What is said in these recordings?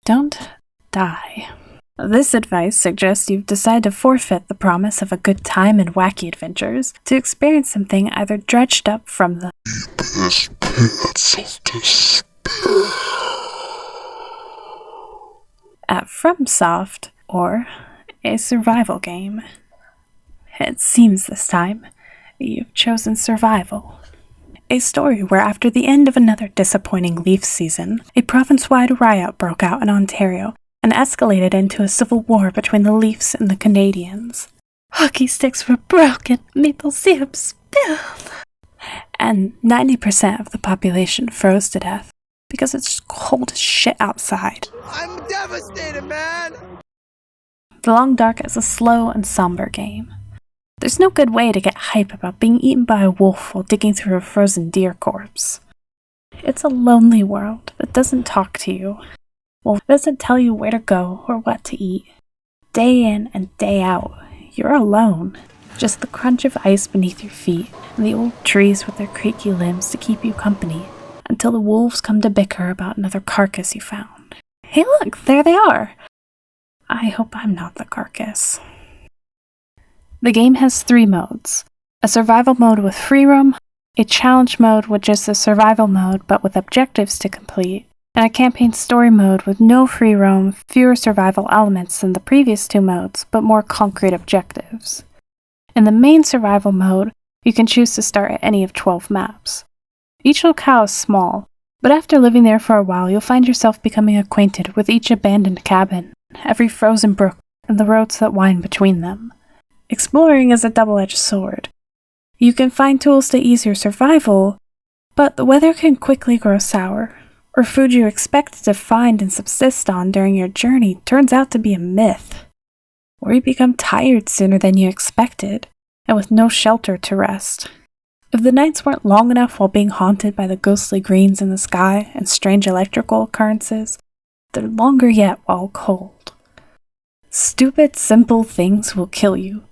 Don't die. This advice suggests you've decided to forfeit the promise of a good time and wacky adventures to experience something either dredged up from the deepest pits of despair at FromSoft or a survival game. It seems this time you've chosen survival. A story where after the end of another disappointing Leaf season, a province-wide riot broke out in Ontario and escalated into a civil war between the Leafs and the Canadiens. Hockey sticks were broken, maple syrup spilled, and 90% of the population froze to death because it's cold as shit outside. I'm devastated, man! The Long Dark is a slow and somber game. There's no good way to get hype about being eaten by a wolf while digging through a frozen deer corpse. It's a lonely world that doesn't talk to you. Well, it doesn't tell you where to go or what to eat. Day in and day out, you're alone. Just the crunch of ice beneath your feet and the old trees with their creaky limbs to keep you company until the wolves come to bicker about another carcass you found. Hey look, there they are! I hope I'm not the carcass. The game has 3 modes. A survival mode with free roam, a challenge mode which is a survival mode but with objectives to complete, and a campaign story mode with no free roam, fewer survival elements than the previous 2 modes, but more concrete objectives. In the main survival mode, you can choose to start at any of 12 maps. Each locale is small, but after living there for a while you'll find yourself becoming acquainted with each abandoned cabin, every frozen brook, and the roads that wind between them. Exploring is a double-edged sword. You can find tools to ease your survival, but the weather can quickly grow sour, or food you expected to find and subsist on during your journey turns out to be a myth. Or you become tired sooner than you expected, and with no shelter to rest. If the nights weren't long enough while being haunted by the ghostly greens in the sky and strange electrical occurrences, they're longer yet while cold. Stupid, simple things will kill you.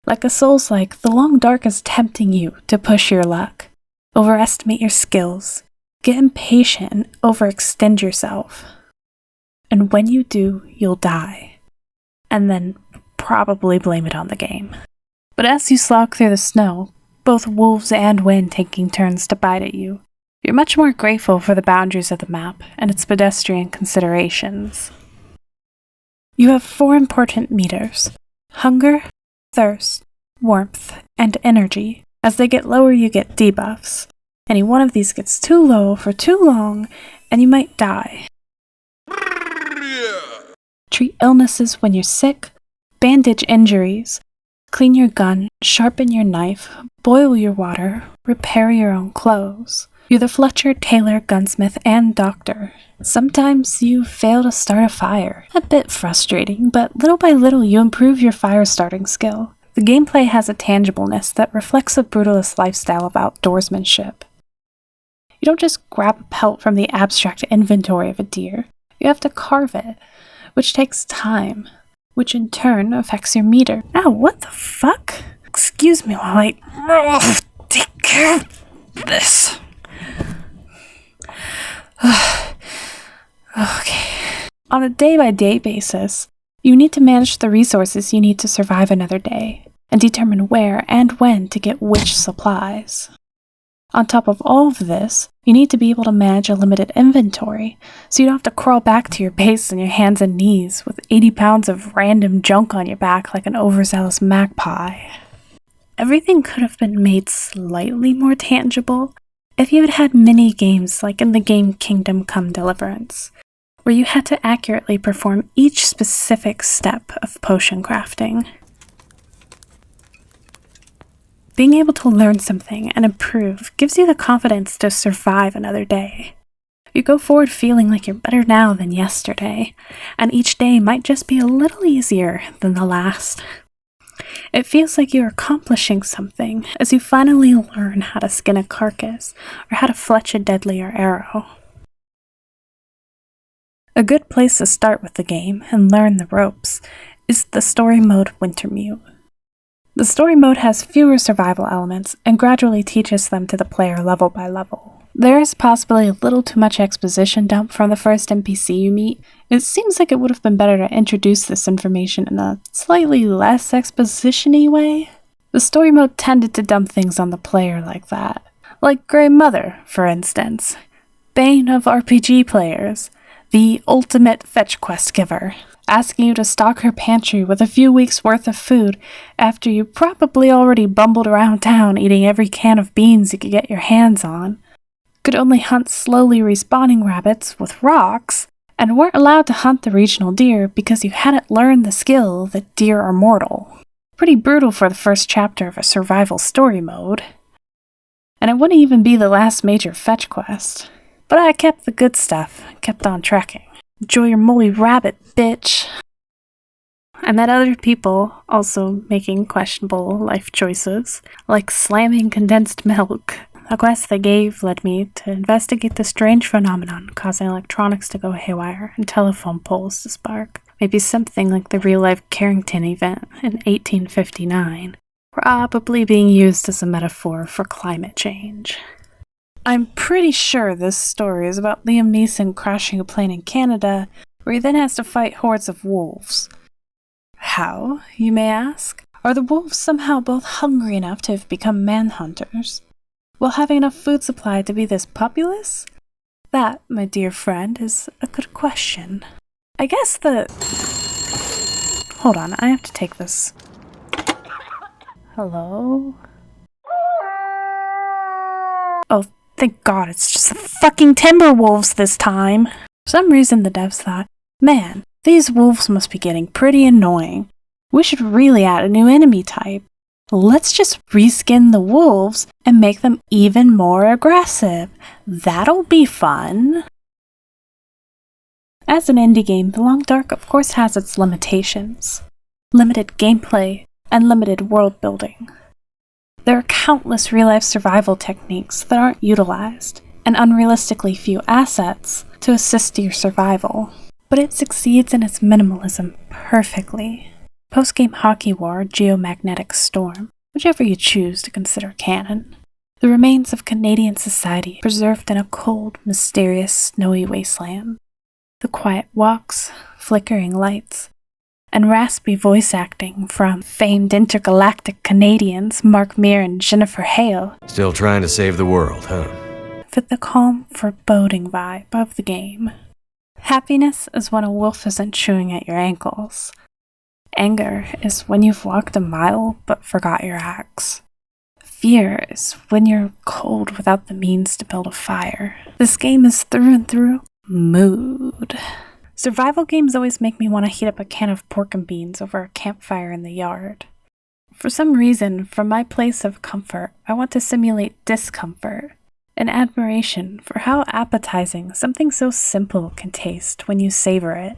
Like a Souls-like, The Long Dark is tempting you to push your luck, overestimate your skills, get impatient and overextend yourself. And when you do, you'll die. And then probably blame it on the game. But as you slog through the snow, both wolves and wind taking turns to bite at you, you're much more grateful for the boundaries of the map and its pedestrian considerations. You have 4 important meters: hunger, thirst, warmth, and energy. As they get lower, you get debuffs. Any one of these gets too low for too long, and you might die. Treat illnesses when you're sick, bandage injuries, clean your gun, sharpen your knife, boil your water, repair your own clothes. You're the Fletcher, tailor, gunsmith, and doctor. Sometimes you fail to start a fire. A bit frustrating, but little by little you improve your fire starting skill. The gameplay has a tangibleness that reflects the brutalist lifestyle of outdoorsmanship. You don't just grab a pelt from the abstract inventory of a deer. You have to carve it, which takes time, which in turn affects your meter. Ow, what the fuck? Excuse me while I take care of this. Okay. On a day-by-day basis, you need to manage the resources you need to survive another day, and determine where and when to get which supplies. On top of all of this, you need to be able to manage a limited inventory, so you don't have to crawl back to your base on your hands and knees with 80 pounds of random junk on your back like an overzealous magpie. Everything could have been made slightly more tangible if you had had mini-games like in the game Kingdom Come Deliverance, where you had to accurately perform each specific step of potion crafting. Being able to learn something and improve gives you the confidence to survive another day. You go forward feeling like you're better now than yesterday, and each day might just be a little easier than the last. It feels like you're accomplishing something as you finally learn how to skin a carcass or how to fletch a deadlier arrow. A good place to start with the game and learn the ropes is the story mode Wintermute. The story mode has fewer survival elements and gradually teaches them to the player level by level. There is possibly a little too much exposition dump from the first NPC you meet. It seems like it would have been better to introduce this information in a slightly less exposition-y way. The story mode tended to dump things on the player like that. Like Grey Mother, for instance. Bane of RPG players. The ultimate fetch quest giver. Asking you to stock her pantry with a few weeks' worth of food after you probably already bumbled around town eating every can of beans you could get your hands on. Could only hunt slowly respawning rabbits with rocks, and weren't allowed to hunt the regional deer because you hadn't learned the skill that deer are mortal. Pretty brutal for the first chapter of a survival story mode. And it wouldn't even be the last major fetch quest. But I kept the good stuff, kept on tracking. Enjoy your moldy rabbit, bitch! I met other people also making questionable life choices, like slamming condensed milk. A quest they gave led me to investigate the strange phenomenon causing electronics to go haywire and telephone poles to spark. Maybe something like the real-life Carrington event in 1859, probably being used as a metaphor for climate change. I'm pretty sure this story is about Liam Neeson crashing a plane in Canada, where he then has to fight hordes of wolves. How, you may ask? Are the wolves somehow both hungry enough to have become manhunters, while having enough food supply to be this populous? That, my dear friend, is a good question. I guess Hold on, I have to take this. Hello? Oh, thank God it's just the fucking Timberwolves this time! For some reason the devs thought, man, these wolves must be getting pretty annoying. We should really add a new enemy type. Let's just reskin the wolves and make them even more aggressive. That'll be fun. As an indie game, The Long Dark of course has its limitations. Limited gameplay and limited world building. There are countless real-life survival techniques that aren't utilized, and unrealistically few assets to assist your survival. But it succeeds in its minimalism perfectly. Post-game hockey war, geomagnetic storm, whichever you choose to consider canon. The remains of Canadian society preserved in a cold, mysterious, snowy wasteland. The quiet walks, flickering lights, and raspy voice acting from famed intergalactic Canadians Mark Meir and Jennifer Hale. Still trying to save the world, huh? Fit the calm, foreboding vibe of the game. Happiness is when a wolf isn't chewing at your ankles. Anger is when you've walked a mile but forgot your axe. Fear is when you're cold without the means to build a fire. This game is through and through mood. Survival games always make me want to heat up a can of pork and beans over a campfire in the yard. For some reason, from my place of comfort, I want to simulate discomfort and admiration for how appetizing something so simple can taste when you savor it.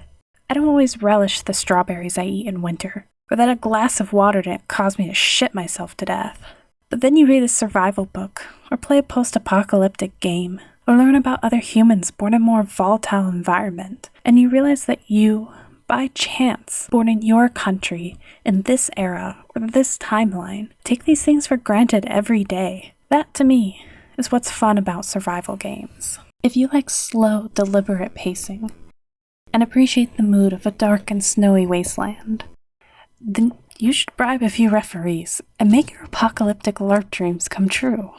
I don't always relish the strawberries I eat in winter, or that a glass of water didn't cause me to shit myself to death. But then you read a survival book, or play a post-apocalyptic game, or learn about other humans born in a more volatile environment, and you realize that you, by chance, born in your country, in this era, or this timeline, take these things for granted every day. That, to me, is what's fun about survival games. If you like slow, deliberate pacing, and appreciate the mood of a dark and snowy wasteland, then you should bribe a few referees and make your apocalyptic LARP dreams come true.